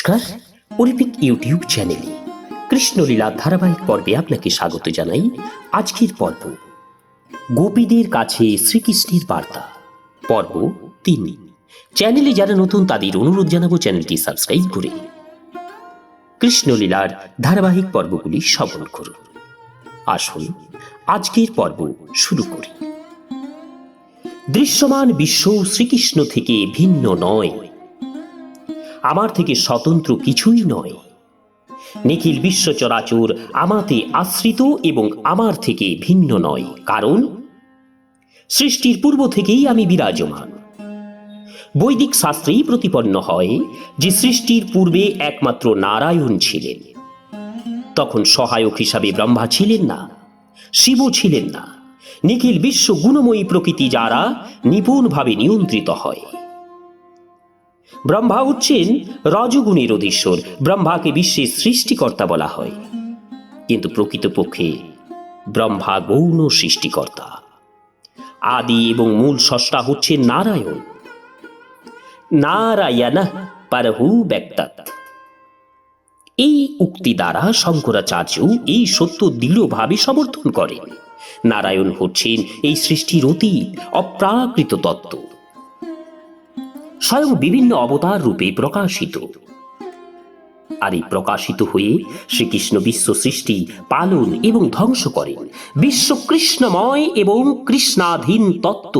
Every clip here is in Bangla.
নমস্কার, অলিম্পিক ইউটিউব চ্যানেলে কৃষ্ণলীলা ধারাবাহিক পর্বে আপনাকে স্বাগত জানাই। আজকের পর্ব গোপীদের কাছে শ্রীকৃষ্ণের বার্তা, পর্ব ৩। চ্যানেলে যারা নতুন তাদের অনুরোধ জানাবো চ্যানেলটি সাবস্ক্রাইব করে কৃষ্ণলীলার ধারাবাহিক পর্বগুলি শ্রবণ করুন। আসুন আজকের পর্ব শুরু করি। দৃশ্যমান বিশ্ব শ্রীকৃষ্ণ থেকে ভিন্ন নয়, আমার থেকে স্বতন্ত্র কিছুই নয়। নিখিল বিশ্ব চরাচর আমাতে আশ্রিত এবং আমার থেকে ভিন্ন নয়, কারণ সৃষ্টির পূর্ব থেকেই আমি বিরাজমান। বৈদিক শাস্ত্রেই প্রতিপন্ন হয় যে সৃষ্টির পূর্বে একমাত্র নারায়ণ ছিলেন। তখন সহায়ক হিসাবে ব্রহ্মা ছিলেন না, শিব ছিলেন না। নিখিল বিশ্ব গুণময়ী প্রকৃতি যারা নিপুণভাবে নিয়ন্ত্রিত হয়। ব্রহ্মা হচ্ছেন রজগুণের অধীশ্বর, ব্রহ্মাকে বিশ্বের সৃষ্টিকর্তা বলা হয়। কিন্তু প্রকৃতপক্ষে ব্রহ্মা গৌণ সৃষ্টিকর্তা। আদি এবং মূল স্রষ্টা হচ্ছেন নারায়ণ। নারায়ণ পরহু ব্যক্তাৎ। এই উক্তি দ্বারা শঙ্করাচার্য এই সত্য দৃঢ়ভাবে সমর্থন করেন। নারায়ণ হচ্ছেন এই সৃষ্টির অতীত অপ্রাকৃত তত্ত্ব, স্বয়ং বিভিন্ন অবতার রূপে প্রকাশিত। আর এই প্রকাশিত হয়ে শ্রীকৃষ্ণ বিশ্ব সৃষ্টি, পালন এবং ধ্বংস করেন। বিশ্ব কৃষ্ণময় এবং কৃষ্ণাধীন তত্ত্ব,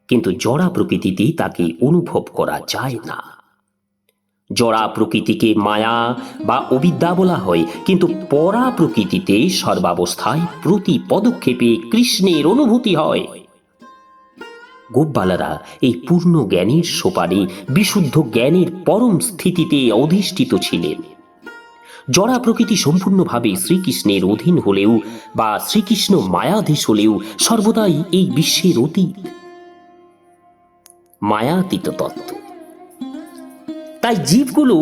কিন্তু জড়া প্রকৃতিতে তাকে অনুভব করা যায় না। জড়া প্রকৃতিকে মায়া বা অবিদ্যা বলা হয়, কিন্তু পরা প্রকৃতিতে সর্বাবস্থায় প্রতি পদক্ষেপে কৃষ্ণের অনুভূতি হয়। গোপবালারা এই পূর্ণ জ্ঞানের সোপানে বিশুদ্ধ জ্ঞানের পরম স্থিতিতে অধিষ্ঠিত ছিলেন। জড়া প্রকৃতি সম্পূর্ণভাবে শ্রীকৃষ্ণের অধীন হলেও বা শ্রীকৃষ্ণ মায়াধীশ হলেও সর্বদাই এই বিশ্বের অতীত, মায়াতীত তত্ত্ব। তাই জীবগুলো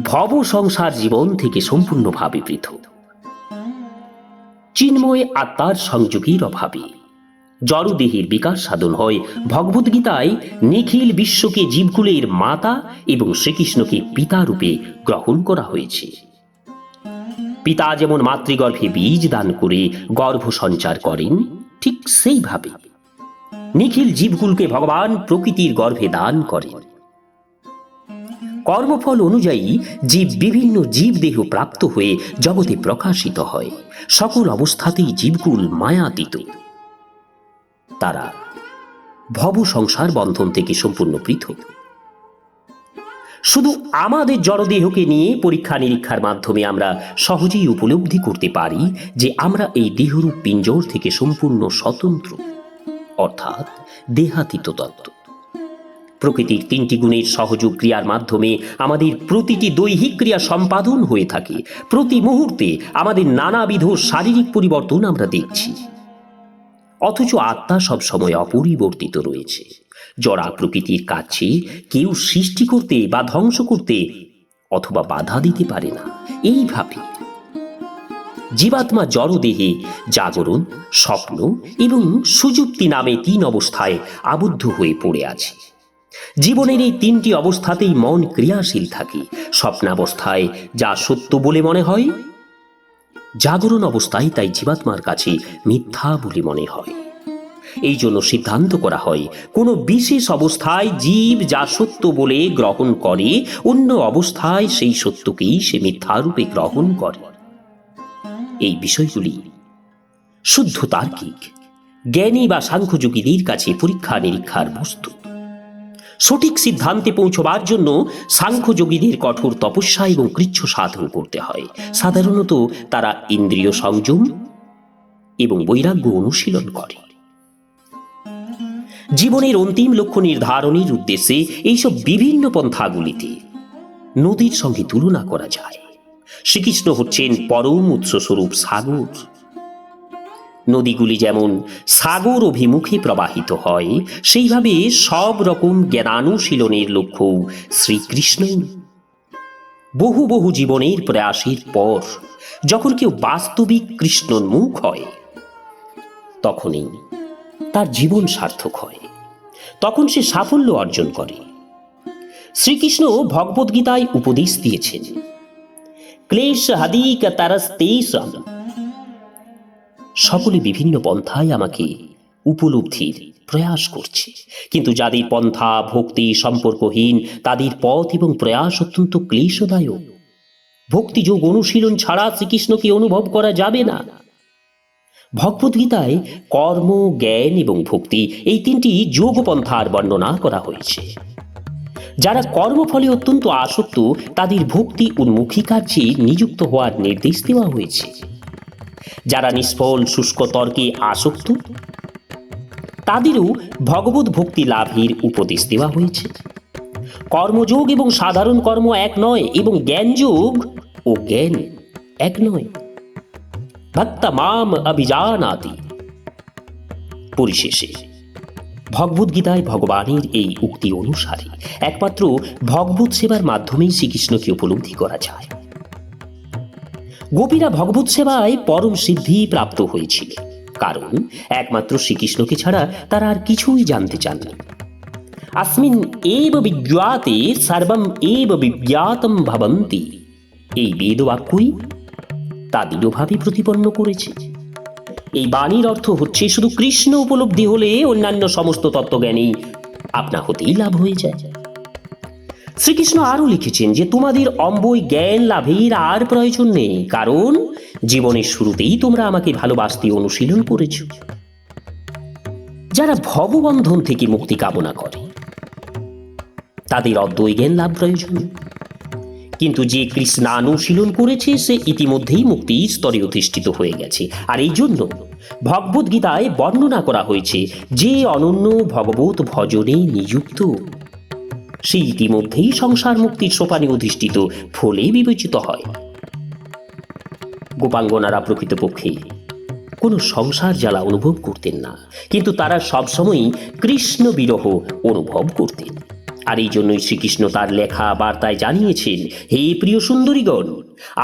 ভব সংসার জীবন থেকে সম্পূর্ণভাবে পৃথক। চিন্ময় আত্মার সংযোগের অভাবে জড়দেহের বিকাশ সাধন হয়। ভগবদ্গীতায় নিখিল বিশ্বকে জীবকুলের মাতা এবং শ্রীকৃষ্ণকে পিতা রূপে গ্রহণ করা হয়েছে। পিতা যেমন মাতৃগর্ভে বীজ দান করে গর্ভ সঞ্চার করেন, ঠিক সেইভাবে নিখিল জীবকুলকে ভগবান প্রকৃতির গর্ভে দান করেন। কর্মফল অনুযায়ী জীব বিভিন্ন জীবদেহ প্রাপ্ত হয়ে জগতে প্রকাশিত হয়। সকল অবস্থাতেই জীবকুল মায়াতীত। তারা ভব সংসার বন্ধন থেকে সম্পূর্ণ পৃথক। শুধু আমাদের জড়দেহকে নিয়ে পরীক্ষা নিরীক্ষার মাধ্যমে আমরা সহজেই উপলব্ধি করতে পারি যে আমরা এই দেহরূপ পিঞ্জর থেকে সম্পূর্ণ স্বতন্ত্র, অর্থাৎ দেহাতীত তত্ত্ব। প্রকৃতির 3টি গুণের সহযোগ ক্রিয়ার মাধ্যমে আমাদের প্রতিটি দৈহিক ক্রিয়া সম্পাদন হয়ে থাকে। প্রতি মুহূর্তে আমাদের নানাবিধ শারীরিক পরিবর্তন আমরা দেখছি, অথচ আত্মা সবসময় অপরিবর্তিত রয়েছে। জড়া প্রকৃতির কাছে কেউ সৃষ্টি করতে বা ধ্বংস করতে অথবা বাধা দিতে পারে না। এইভাবে জীবাত্মা জড়দেহে জাগরণ, স্বপ্ন এবং সুযুক্তি নামে 3 অবস্থায় আবদ্ধ হয়ে পড়ে আছে। জীবনের এই 3টি অবস্থাতেই মন ক্রিয়াশীল থাকে। স্বপ্নাবস্থায় যা সত্য বলে মনে হয়, জাগরণ অবস্থায় তাই জীবাত্মার কাছে মিথ্যা বলে মনে হয়। এই জন্য সিদ্ধান্ত করা হয়, কোনো বিশেষ অবস্থায় জীব যা সত্য বলে গ্রহণ করে, অন্য অবস্থায় সেই সত্যকেই সে মিথ্যা রূপে গ্রহণ করে। এই বিষয়গুলি শুদ্ধ তার্কিক, জ্ঞানী বা সাংখ্যযোগীদের কাছে পরীক্ষা নিরীক্ষার বস্তু। সঠিক সিদ্ধান্তে পৌঁছবার জন্য সাংখ্যযোগীদের কঠোর তপস্যা এবং কৃচ্ছ সাধন করতে হয়। সাধারণত তারা ইন্দ্রিয় সংযম এবং বৈরাগ্য অনুশীলন করে। জীবনের অন্তিম লক্ষ্য নির্ধারণের উদ্দেশ্যে এইসব বিভিন্ন পন্থাগুলিতে নদীর সঙ্গে তুলনা করা যায়। শ্রীকৃষ্ণ হচ্ছেন পরম উৎসস্বরূপ সাগর। নদীগুলি যেমন সাগর অভিমুখে প্রবাহিত হয়, সেইভাবে সব রকম জ্ঞানানুশীলনের লক্ষ্য শ্রীকৃষ্ণই। বহু বহু জীবনের প্রয়াসের পর যখন কেউ বাস্তবিক কৃষ্ণোন্মুখ হয়, তখনই তার জীবন সার্থক হয়, তখন সে সাফল্য অর্জন করে। শ্রীকৃষ্ণ ভগবদ্গীতায় উপদেশ দিয়েছেন, ক্লেশ হাদিক তারস্তেষাম। সকলে বিভিন্ন পন্থায় আমাকে উপলব্ধির প্রয়াস করছে, কিন্তু যাদের পন্থা ভক্তি সম্পর্কহীন তাদের পথ এবং প্রয়াস অত্যন্ত ক্লেশদায়ক। ভক্তিযোগ অনুশীলন ছাড়া শ্রীকৃষ্ণকে অনুভব করা যাবে না। ভগবদ্গীতায় কর্ম, জ্ঞান এবং ভক্তি এই তিনটি যোগ পন্থার বর্ণনা করা হয়েছে। যারা কর্মফলে অত্যন্ত আসক্ত তাদের ভক্তি উন্মুখী কার্যে নিযুক্ত হওয়ার নির্দেশ দেওয়া হয়েছে। যারা নিষ্ফল শুষ্ক তর্কে আসক্ত তাদেরও ভগবত ভক্তি লাভের উপদেশ দেওয়া হয়েছে। কর্মযোগ এবং সাধারণ কর্ম এক নয় এবং জ্ঞানযোগ ও জ্ঞান এক নয়। ভক্তা মাম অভিজানাতি। পরিশেষে ভগবদ্গীতায় ভগবানের এই উক্তি অনুসারে একমাত্র ভগবত সেবার মাধ্যমেই শ্রীকৃষ্ণকে উপলব্ধি করা যায়। গোপীরা ভগবত সেবায় পরম সিদ্ধি প্রাপ্ত হয়েছিল, কারণ একমাত্র শ্রীকৃষ্ণকে ছাড়া তারা আর কিছুই জানতে চাননি। अस्मिन् एव विज्ञाते सर्वम् एव विज्ञातम् भवन्ति, এই বেদবাক্যই তা দৃঢ়ভাবে প্রতিপন্ন করেছে। এই বাণীর অর্থ হচ্ছে শুধু কৃষ্ণ উপলব্ধি হলে অন্যান্য সমস্ত তত্ত্বজ্ঞানী আপনা হতেই লাভ হয়ে যায়। শ্রীকৃষ্ণ আরও লিখেছেন যে তোমাদের অম্বই জ্ঞান লাভের আর প্রয়োজন নেই, কারণ জীবনের শুরুতেই তোমরা আমাকে ভালোবাসতে অনুশীলন করেছ। যারা ভববন্ধন থেকে মুক্তি কামনা করে তাদের অদ্বৈ জ্ঞান লাভ প্রয়োজন, কিন্তু যে কৃষ্ণানুশীলন করেছে সে ইতিমধ্যেই মুক্তির স্তরে অধিষ্ঠিত হয়ে গেছে। আর এই জন্য ভগবদ্গীতায় বর্ণনা করা হয়েছে যে অনন্য ভগবত ভজনে নিযুক্ত সে ইতিমধ্যেই সংসার মুক্তির সোপানে অধিষ্ঠিত ফলে বিবেচিত হয়। গোপাঙ্গনারা প্রকৃতপক্ষে কোনো সংসার জ্বালা অনুভব করতেন না, কিন্তু তারা সবসময়ই কৃষ্ণ বিরহ অনুভব করতেন। আর এই জন্যই শ্রীকৃষ্ণ তার লেখা বার্তায় জানিয়েছেন, হে প্রিয় সুন্দরীগণ,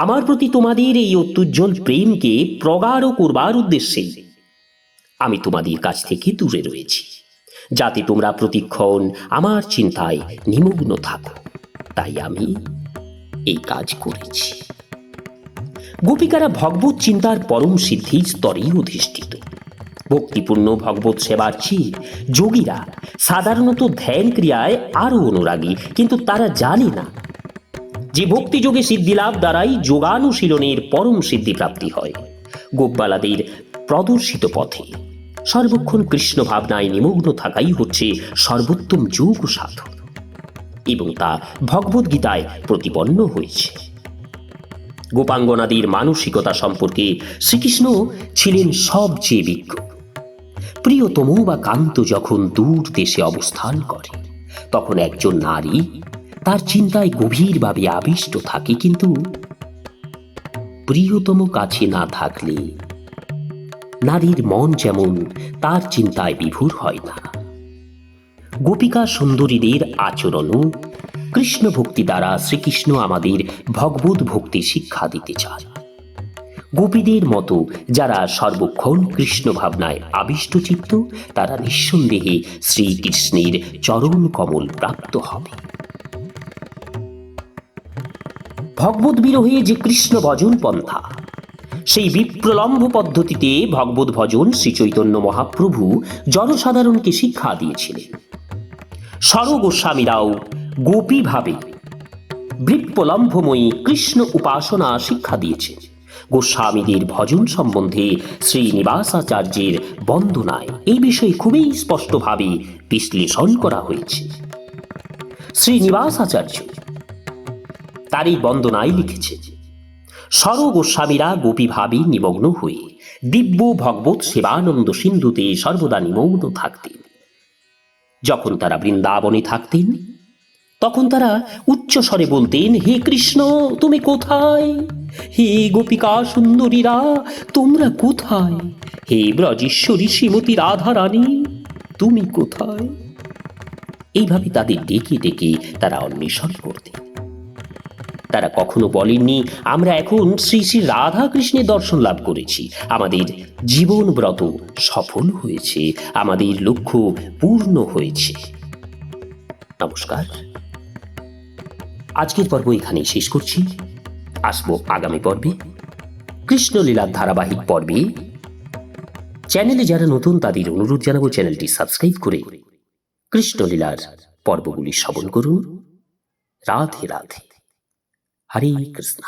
আমার প্রতি তোমাদের এই অত্যুজ্জ্বল প্রেমকে প্রগাঢ় করবার উদ্দেশ্যে আমি তোমাদের কাছ থেকে দূরে রয়েছি, যাতে তোমরা প্রতিক্ষণ আমার চিন্তায় নিমগ্ন থাকো। তাই আমি এই কাজ করেছি। গোপিকারা ভগবত চিন্তার পরম সিদ্ধির স্তরেই অধিষ্ঠিত। ভক্তিপূর্ণ ভগবত সেবার চেয়ে যোগীরা সাধারণত ধ্যান ক্রিয়ায় আরও অনুরাগী, কিন্তু তারা জানে না যে ভক্তিযোগে সিদ্ধিলাভ দ্বারাই যোগানুশীলনের পরম সিদ্ধি প্রাপ্তি হয়। গোপবালাদের প্রদর্শিত পথে সর্বক্ষণ কৃষ্ণ ভাবনায় নিমগ্ন থাকাই হচ্ছে সর্বোত্তম যোগ সাধন, এবং তা ভগবদ্গীতায় প্রতিপন্ন হয়েছে। গোপাঙ্গনাদের মানসিকতা সম্পর্কে শ্রীকৃষ্ণ ছিলেন সবচেয়ে বিজ্ঞ। প্রিয়তম বা কান্ত যখন দূর দেশে অবস্থান করে তখন একজন নারী তার চিন্তায় গভীরভাবে আবিষ্ট থাকে, কিন্তু প্রিয়তম কাছে না থাকলে নারীর মন যেমন তার চিন্তায় বিভোর হয় না। গোপিকা সুন্দরীদের আচরণও কৃষ্ণ ভক্তি দ্বারা শ্রীকৃষ্ণ আমাদের ভগবত ভক্তি শিক্ষা দিতে চান। গোপীদের মতো যারা সর্বক্ষণ কৃষ্ণ ভাবনায় আবিষ্ট চিত্ত, তারা নিঃসন্দেহে শ্রীকৃষ্ণের চরণ কমল প্রাপ্ত হবে। ভগবত বিরহে যে কৃষ্ণ ভজন পন্থা, সেই বিপ্রলম্ভ পদ্ধতিতে ভগবত ভজন শ্রী চৈতন্য মহাপ্রভু জনসাধারণকে শিক্ষা দিয়েছিলেন। স্বর গোস্বামীরাও গোপী ভাবে বিপ্রলম্ভময়ী কৃষ্ণ উপাসনা শিক্ষা দিয়েছেন। গোস্বামীদের ভজন সম্বন্ধে শ্রীনিবাসাচার্যের বন্দনায় এই বিষয়ে খুবই স্পষ্টভাবে বিশ্লেষণ করা হয়েছে। শ্রীনিবাসাচার্য তার এই বন্দনায় লিখেছেন, স্বর গোস্বামীরা গোপীভাবে নিমগ্ন হয়ে দিব্য ভগবত সেবানন্দ সিন্ধুতে সর্বদা নিমগ্ন থাকতেন। যখন তারা বৃন্দাবনে থাকতেন তখন তারা উচ্চ স্বরে বলতেন, হে কৃষ্ণ তুমি কোথায়? হে গোপিকা সুন্দরীরা তোমরা কোথায়? হে ব্রজেশ্বরী শ্রীমতী রাধা রানী তুমি কোথায়? এইভাবে তাদের ডেকে ডেকে তারা অন্বেষণ করতেন। তারা কখনো বলেননি, আমরা এখন শ্রী শ্রী রাধা কৃষ্ণের দর্শন লাভ করেছি, আমাদের জীবন ব্রত সফল হয়েছে, আমাদের লক্ষ্য পূর্ণ হয়েছে। নমস্কার। আজকের পর্ব এখানেই শেষ করছি। আসবো আগামী পর্বে কৃষ্ণলীলার ধারাবাহিক পর্বে। চ্যানেলে যারা নতুন তাদের অনুরোধ জানাবো চ্যানেলটি সাবস্ক্রাইব করে কৃষ্ণলীলার পর্বগুলি শ্রবণ করুন। রাধে রাধে, হরে কৃষ্ণ।